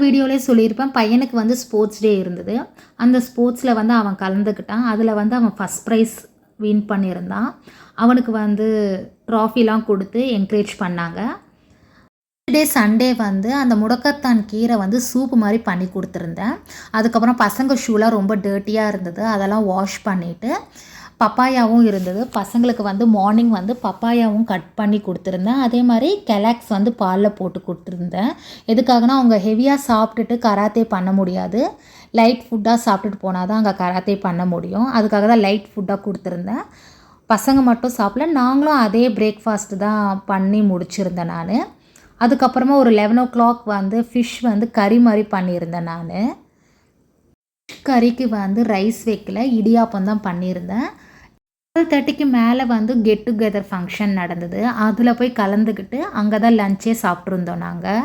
வீடியோவிலே சொல்லியிருப்பேன், பையனுக்கு வந்து ஸ்போர்ட்ஸ் டே இருந்தது. அந்த ஸ்போர்ட்ஸில் வந்து அவன் கலந்துக்கிட்டான். அதில் வந்து அவன் ஃபஸ்ட் ப்ரைஸ் வின் பண்ணியிருந்தான். அவனுக்கு வந்து ட்ராஃபிலாம் கொடுத்து என்கரேஜ் பண்ணாங்க. சண்டே வந்து அந்த முடக்கத்தான் கீரை வந்து சூப்பு மாதிரி பண்ணி கொடுத்துருந்தேன். அதுக்கப்புறம் பசங்க ஷூலாம் ரொம்ப டர்ட்டியாக இருந்தது, அதெல்லாம் வாஷ் பண்ணிவிட்டு பப்பாயாவும் இருந்தது. பசங்களுக்கு வந்து மார்னிங் வந்து பப்பாயாவும் கட் பண்ணி கொடுத்துருந்தேன். அதே மாதிரி கெலாக்ஸ் வந்து பாலில் போட்டு கொடுத்துருந்தேன். எதுக்காகனா அவங்க ஹெவியாக சாப்பிட்டுட்டு கராத்தே பண்ண முடியாது, லைட் ஃபுட்டாக சாப்பிட்டுட்டு போனால் தான் அங்கே கராத்தே பண்ண முடியும். அதுக்காக தான் லைட் ஃபுட்டாக கொடுத்துருந்தேன். பசங்க மட்டும் சாப்பிடல, நாங்களும் அதே பிரேக்ஃபாஸ்ட்டு தான் பண்ணி முடிச்சிருந்தேன் நான். அதுக்கப்புறமா ஒரு 11 o'clock வந்து ஃபிஷ் வந்து கறி மாதிரி பண்ணியிருந்தேன் நான். கறிக்கு வந்து ரைஸ் வைக்கல, இடியாப்பம் தான் பண்ணியிருந்தேன். 12:30க்கு மேலே வந்து கெட் டுகெதர் ஃபங்க்ஷன் நடந்தது. அதில் போய் கலந்துக்கிட்டு அங்கே தான் லஞ்சே சாப்பிட்ருந்தோம் நாங்கள்.